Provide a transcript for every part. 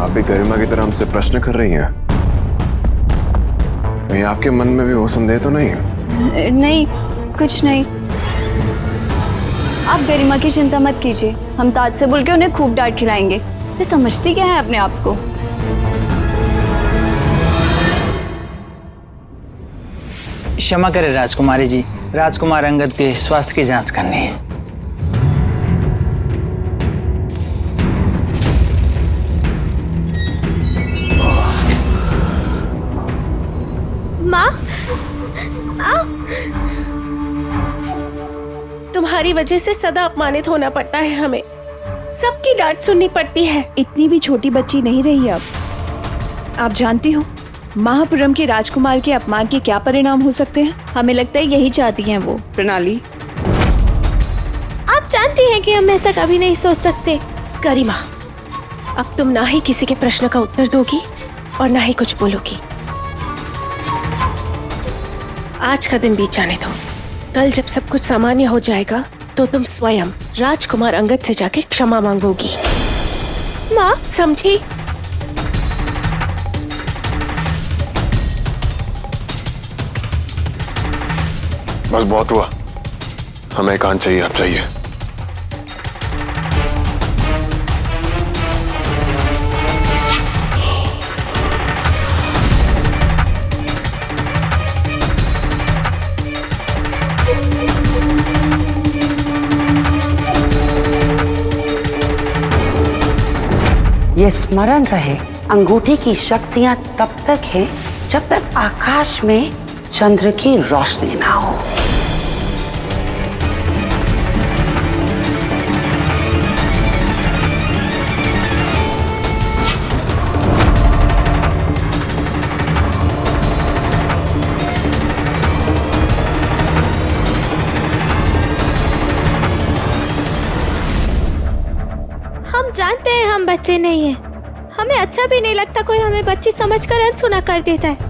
आप भी गरिमा की तरह हमसे प्रश्न कर रही हैं? कहीं आपके मन में भी वो संदेह तो नहीं है? नहीं, कुछ नहीं। आप गरिमा की चिंता मत कीजिए, हम ताज से बोल के उन्हें खूब डांट खिलाएंगे। ये समझती क्या है अपने आप को? क्षमा करें राजकुमारी जी, राजकुमार अंगद के स्वास्थ्य की जांच करनी है। माँ, तुम्हारी वजह से सदा अपमानित होना पड़ता है हमें, सबकी डांट सुननी पड़ती है। इतनी भी छोटी बच्ची नहीं रही अब। आप जानती हो महापुरम के राजकुमार के अपमान के क्या परिणाम हो सकते हैं? हमें लगता है यही चाहती हैं वो। प्रणाली, आप जानती हैं कि हम ऐसा कभी नहीं सोच सकते। गरिमा, अब तुम ना ही किसी के प्रश्न का उत्तर दोगी और ना ही कुछ बोलोगी। आज का दिन बीत जाने दो, कल जब सब कुछ सामान्य हो जाएगा तो तुम स्वयं राजकुमार अंगद से जाके क्षमा मांगोगी। माँ, समझी? बस बहुत हुआ, हमें एकांत चाहिए, आप चाहिए। ये स्मरण रहे, अंगूठी की शक्तियां तब तक है जब तक आकाश में चंद्र की रोशनी ना हो। हम जानते हैं हम बच्चे नहीं हैं। हमें अच्छा भी नहीं लगता कोई हमें बच्ची समझकर अनसुना कर देता है।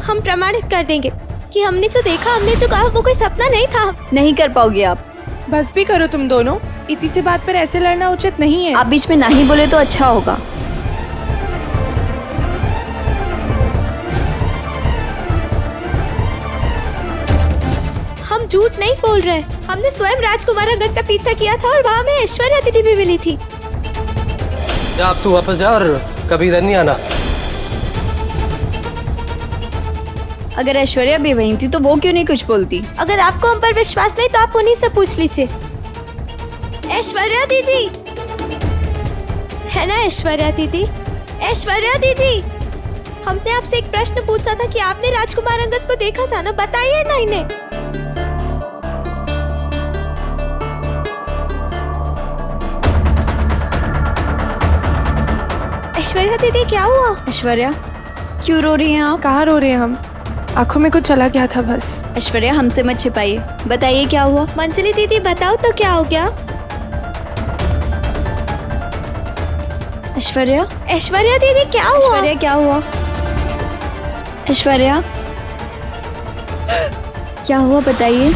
हम प्रमाणित कर देंगे कि हमने जो देखा, हमने जो कहा, वो कोई सपना नहीं था। नहीं कर पाओगी आप। बस भी करो तुम दोनों, इतनी सी बात पर ऐसे लड़ना उचित नहीं है। आप बीच में नहीं बोले तो अच्छा होगा। हम झूठ नहीं बोल रहे। हमने स्वयं राजकुमार अंगद का पीछा किया था और वहाँ में ऐश्वर्या दीदी भी मिली थी। अब तू वापस जा और कभी इधर नहीं आना। अगर ऐश्वर्या भी वहीं थी तो वो क्यों नहीं कुछ बोलती? अगर आपको हम पर विश्वास नहीं तो आप उन्हीं से पूछ लीजिए। ऐश्वर्या दीदी, है ना ऐश्वर्या दीदी? ऐश्वर्या दीदी, हमने आपसे एक प्रश्न पूछा था कि आपने राजकुमार अंगद को देखा था ना, बताइए ना इन्हें। ऐश्वर्या दीदी, क्या हुआ? ऐश्वर्या, क्यों रो रही हैं आप? कहाँ रो रहे हैं हम? आंखों में कुछ चला गया था बस। ऐश्वर्या, हमसे मत छिपाइए, बताइए क्या हुआ? मंजली दीदी, बताओ तो क्या हो गया? ऐश्वर्या, ऐश्वर्या दीदी, क्या हुआ? ऐश्वर्या क्या हुआ? ऐश्वर्या, क्या हुआ बताइए।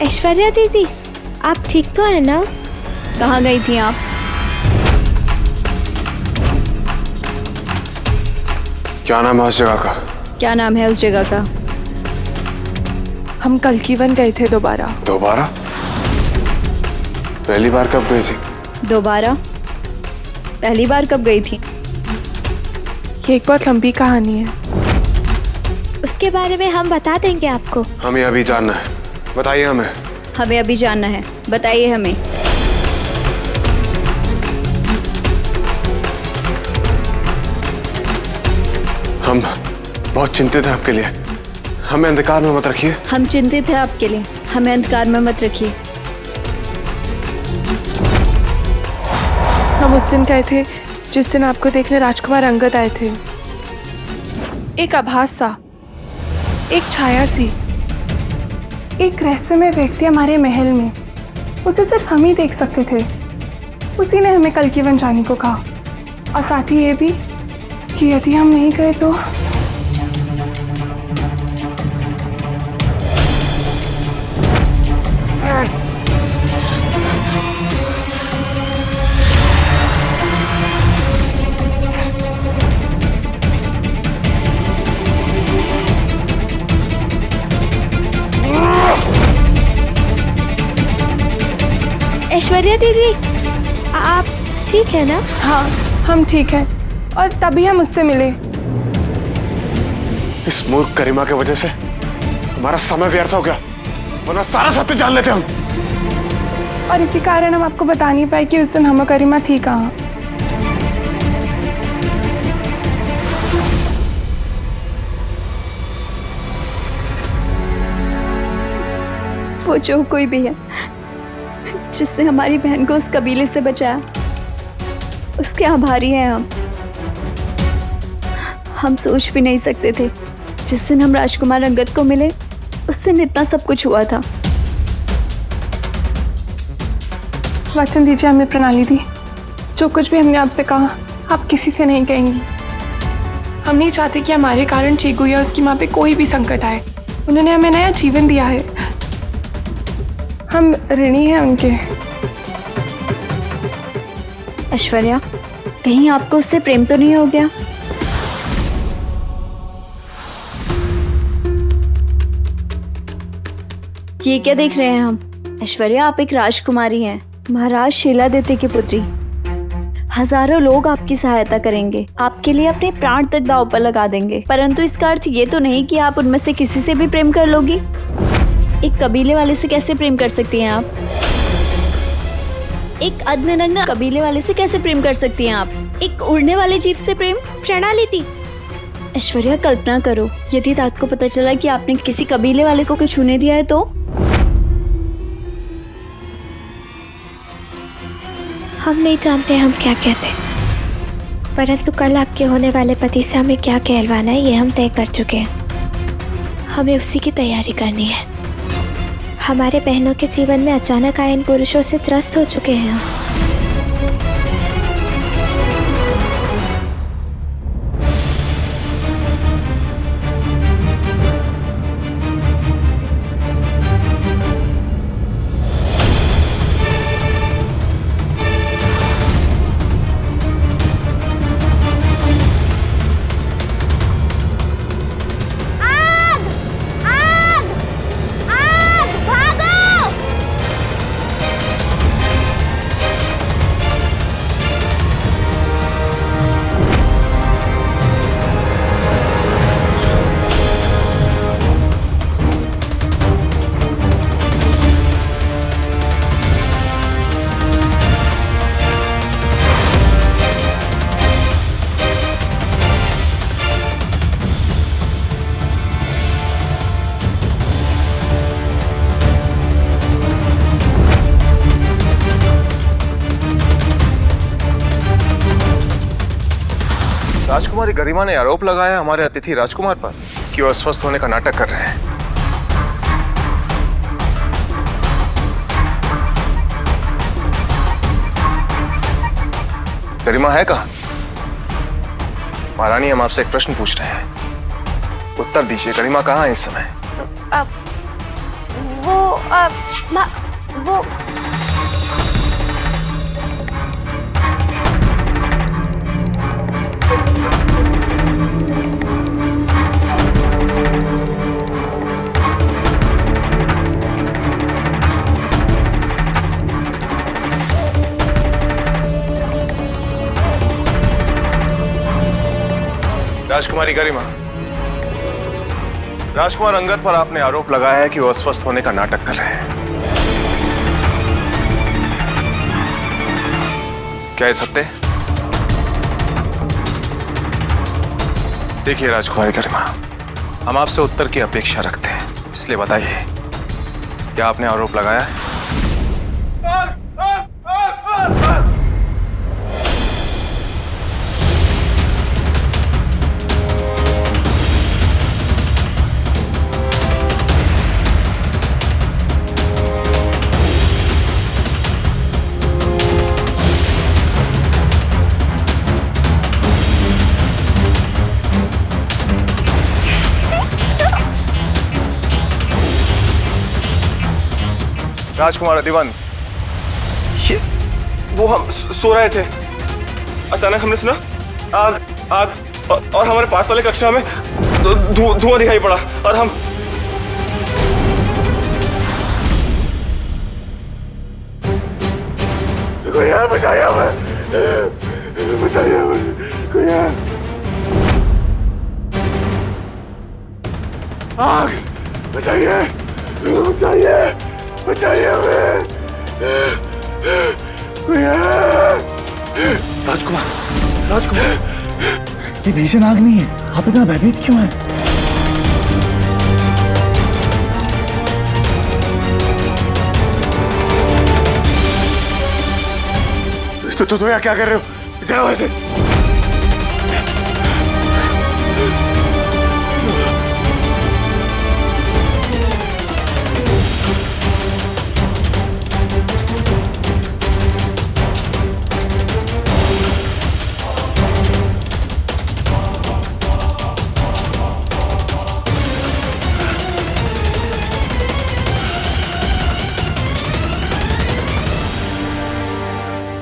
ऐश्वर्या दीदी, आप ठीक तो है ना? कहाँ गई थी आप? क्या नाम है उस जगह का? क्या नाम है उस जगह का? हम कलकीवन गए थे दोबारा। दोबारा? पहली बार कब गई थी? दोबारा? पहली बार कब गई थी? ये एक बहुत लंबी कहानी है। उसके बारे में हम बता देंगे आपको। हमें अभी जानना है, बताइए हमें। हमें अभी जानना है, बताइए हमें। बहुत चिंतित है आपके लिए। हमें अंधकार में मत रखिए। हम चिंतित हैं आपके लिए, हमें अंधकार में मत रखिए। हम उस दिन गए थे जिस दिन आपको देखने राजकुमार अंगद आए थे। एक आभास सा, एक छाया सी, एक रहस्यमय व्यक्ति हमारे महल में, उसे सिर्फ हम ही देख सकते थे। उसी ने हमें कल की वन जाने को कहा, और साथ ही ये भी कि यदि हम नहीं गए तो ऐश्वर्या दीदी, आप ठीक है ना? हाँ, हम ठीक हैं, और तभी हम उससे मिले। इस मूर्ख करीमा के वजह से हमारा समय व्यर्थ हो गया, वरना सारा सत्य जान लेते हम। और इसी कारण हम आपको बता नहीं पाए कि उस दिन हम और करीमा थी कहाँ। वो जो कोई भी है जिसने हमारी बहन को उस कबीले से बचाया, उसके आभारी हैं हम सोच भी नहीं सकते थे जिस दिन हम राजकुमार अंगद को मिले उस दिन इतना सब कुछ हुआ था। वचन दीजिए हमने प्रणाली दी, जो कुछ भी हमने आपसे कहा आप किसी से नहीं कहेंगी। हम नहीं चाहते कि हमारे कारण चीकू या उसकी माँ पे कोई भी संकट आए। उन्होंने हमें नया जीवन दिया है, हम ऋणी हैं उनके। ऐश्वर्या, कहीं आपको उससे प्रेम तो नहीं हो गया? ये क्या देख रहे हैं हम? ऐश्वर्या, आप एक राजकुमारी हैं, महाराज शीलादित्य की पुत्री। हजारों लोग आपकी सहायता करेंगे, आपके लिए अपने प्राण तक दांव पर लगा देंगे, परंतु इसका अर्थ ये तो नहीं कि आप उनमें से किसी से भी प्रेम कर लोगी। एक कबीले वाले से कैसे प्रेम कर सकती हैं आप? एक अग्ननग्न कबीले वाले से कैसे प्रेम कर सकती हैं आप? एक उड़ने वाले जीव से प्रेम? प्रणाली थी। ऐश्वर्या, कल्पना करो, यदि तात को पता चला कि आपने किसी कबीले वाले को कुछ छूने दिया है तो? हम नहीं जानते हम क्या कहते, परंतु कल आपके होने वाले पति से हमें क्या कहलवाना है ये हम तय कर चुके हैं। हमें उसी की तैयारी करनी है। हमारे बहनों के जीवन में अचानक आए इन पुरुषों से त्रस्त हो चुके हैं। राजकुमारी गरिमा ने आरोप लगाया हमारे अतिथि राजकुमार पर कि वो अस्वस्थ होने का नाटक कर रहे हैं। गरिमा है कहाँ? महारानी, हम आपसे एक प्रश्न पूछ रहे हैं, उत्तर दीजिए। गरिमा कहाँ है इस समय? वो राजकुमारी गरिमा, राजकुमार अंगद पर आपने आरोप लगाया है कि वो अस्वस्थ होने का नाटक कर रहे हैं। क्या ये सत्य है? देखिए राजकुमारी गरिमा, हम आपसे उत्तर की अपेक्षा रखते हैं, इसलिए बताइए क्या आपने आरोप लगाया है? राजकुमार अधिवंत, ये वो हम सो रहे थे, अचानक हमने सुना आग आग और हमारे पास वाले कक्षा में धुआं दिखाई पड़ा और हम कोई है, बचाइए हमें, बचाइए हमें, कोई है। आग, बचाइए, बचाइए, बचाइए हमें, कोई है। राजकुमार, राजकुमार, ये भीषण आग नहीं है, आप इतना भयभीत क्यों हैं? तो यहाँ क्या कर रहे हो? जाओ ऐसे।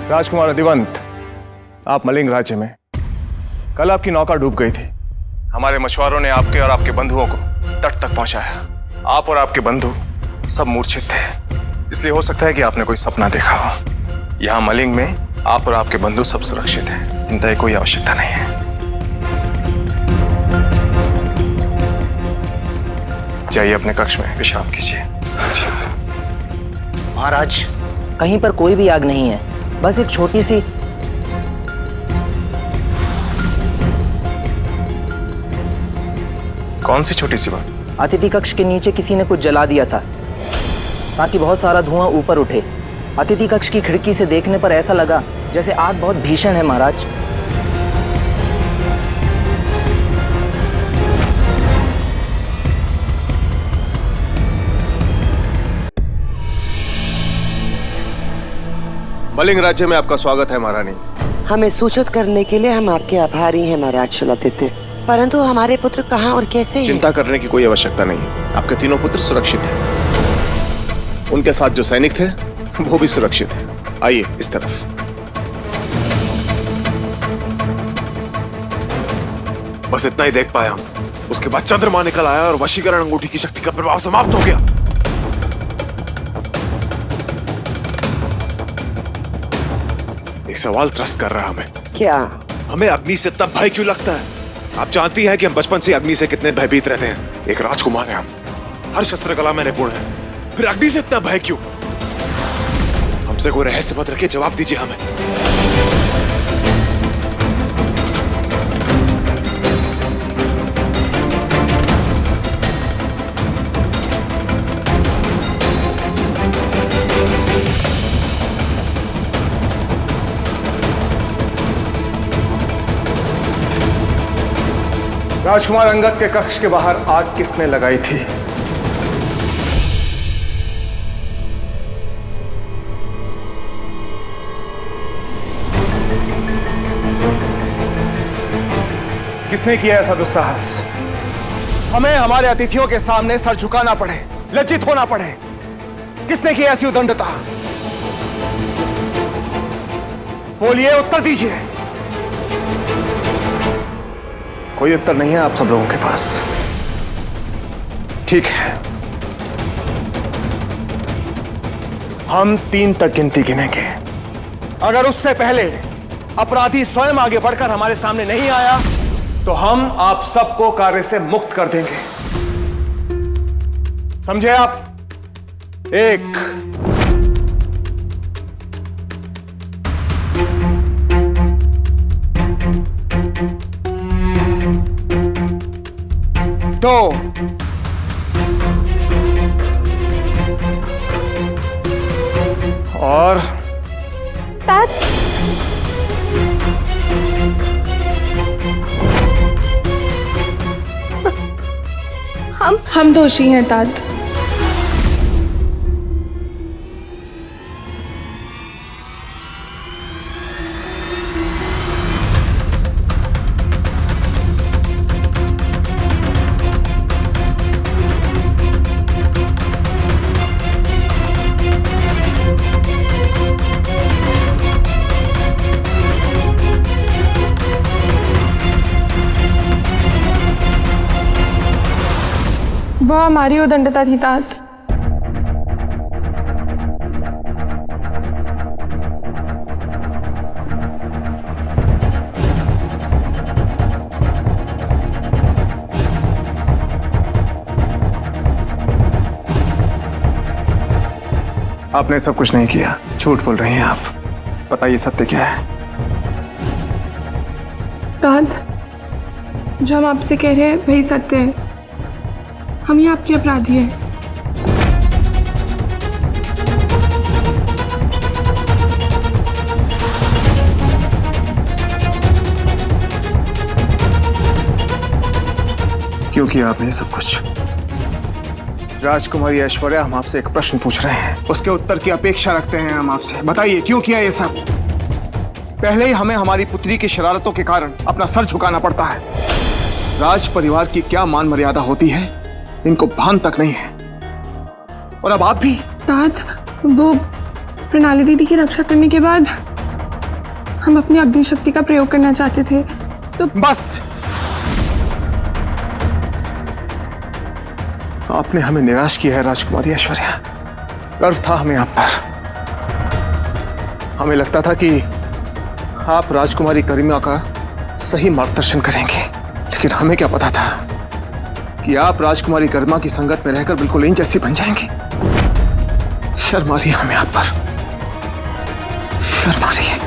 राजकुमार अधिवंत, आप मलिंग राज्य में, कल आपकी नौका डूब गई थी। हमारे मछुआरों ने आपके और आपके बंधुओं को तट तक पहुंचाया। आप और आपके बंधु सब मूर्छित थे, इसलिए हो सकता है कि आपने कोई सपना देखा हो। यहाँ मलिंग में आप और आपके बंधु सब सुरक्षित हैं, चिंता की कोई आवश्यकता नहीं है। जाइए अपने कक्ष में विश्राम कीजिए। महाराज, कहीं पर कोई भी आग नहीं है, बस एक छोटी सी कौन सी छोटी सी बात? अतिथि कक्ष के नीचे किसी ने कुछ जला दिया था ताकि बहुत सारा धुआं ऊपर उठे। अतिथि कक्ष की खिड़की से देखने पर ऐसा लगा जैसे आग बहुत भीषण है महाराज। मलिंग राज्य में आपका स्वागत है महारानी। हमें सूचित करने के लिए हम आपके आभारी हैं महाराज शिलादित्य, परंतु हमारे पुत्र कहाँ और कैसे हैं? चिंता करने की कोई आवश्यकता नहीं है, आपके तीनों पुत्र सुरक्षित हैं। उनके साथ जो सैनिक थे वो भी सुरक्षित हैं। आइए इस तरफ। बस इतना ही देख पाया हम। उसके बाद चंद्रमा निकल आया और वशीकरण अंगूठी की शक्ति का प्रभाव समाप्त हो गया। एक सवाल त्रस्त कर रहा हमें। क्या? हमें अग्नि से तब भय क्यों लगता है? आप जानती हैं कि हम बचपन से अग्नि से कितने भयभीत रहते हैं। एक राजकुमार हैं हम, हर शस्त्र कला में निपुण हैं, फिर अग्नि से इतना भय क्यों? हमसे कोई रहस्य मत रखिए, जवाब दीजिए हमें। राजकुमार अंगद के कक्ष के बाहर आग किसने लगाई थी? किसने किया ऐसा दुस्साहस? हमें हमारे अतिथियों के सामने सर झुकाना पड़े, लज्जित होना पड़े। किसने की ऐसी उदंडता? बोलिए, उत्तर दीजिए। कोई उत्तर नहीं है आप सब लोगों के पास। ठीक है, हम 3 तक गिनती गिनेंगे। अगर उससे पहले अपराधी स्वयं आगे बढ़कर हमारे सामने नहीं आया तो हम आप सबको कार्य से मुक्त कर देंगे। समझे आप? 1, 2, 2 और हम दोषी हैं तात। वह हमारी उदंडता थी तात। आपने सब कुछ नहीं किया, झूठ बोल रही हैं आप। बताइए सत्य क्या है? तात, जो हम आपसे कह रहे हैं वही सत्य है। हम ही आपके अपराधी हैं। क्यों किया आपने सब कुछ? राजकुमारी ऐश्वर्या, हम आपसे एक प्रश्न पूछ रहे हैं, उसके उत्तर की अपेक्षा रखते हैं हम आपसे। बताइए क्यों किया ये सब? पहले ही हमें हमारी पुत्री की शरारतों के कारण अपना सर झुकाना पड़ता है। राज परिवार की क्या मान मर्यादा होती है इनको भान तक नहीं है, और अब आप भी। तात, वो प्रणाली दीदी की रक्षा करने के बाद हम अपनी अग्नि शक्ति का प्रयोग करना चाहते थे तो बस आपने हमें निराश किया है राजकुमारी ऐश्वर्या। गर्व था हमें आप पर। हमें लगता था कि आप राजकुमारी गरिमा का सही मार्गदर्शन करेंगे, लेकिन हमें क्या पता था कि आप राजकुमारी गरिमा की संगत में रहकर बिल्कुल इन जैसी बन जाएंगी। शर्म आ रही है हमें आप पर, शर्म आ रही है।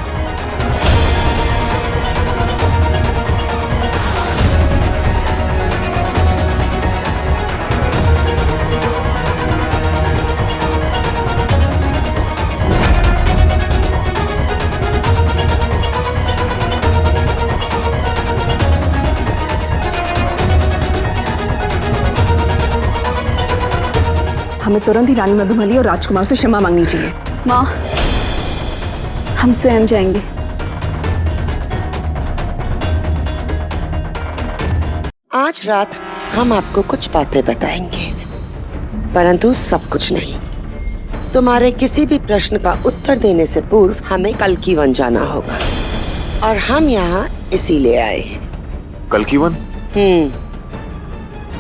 हमें तुरंत ही रानी मधुमली और राजकुमार से क्षमा मांगनी चाहिए। माँ, हम स्वयं जाएंगे। आज रात हम आपको कुछ बातें बताएंगे, परंतु सब कुछ नहीं। तुम्हारे किसी भी प्रश्न का उत्तर देने से पूर्व हमें कल्कीवन जाना होगा, और हम यहाँ इसीलिए आए हैं। कल्कीवन?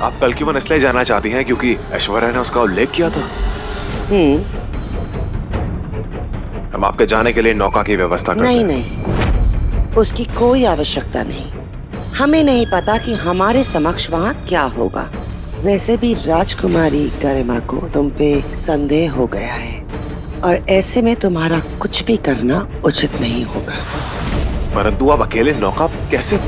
आप कल्कीवन इसलिए जाना चाहती हैं क्योंकि ऐश्वर्या ने उसका उल्लेख किया था? हम आपके जाने के लिए नौका की व्यवस्था करते हैं। नहीं, उसकी कोई आवश्यकता नहीं। हमें नहीं पता कि हमारे समक्ष वहाँ क्या होगा। वैसे भी राजकुमारी गरिमा को तुम पे संदेह हो गया है, और ऐसे में तुम्हारा कुछ भी करना उचित नहीं होगा। परंतु आप अकेले नौका कैसे?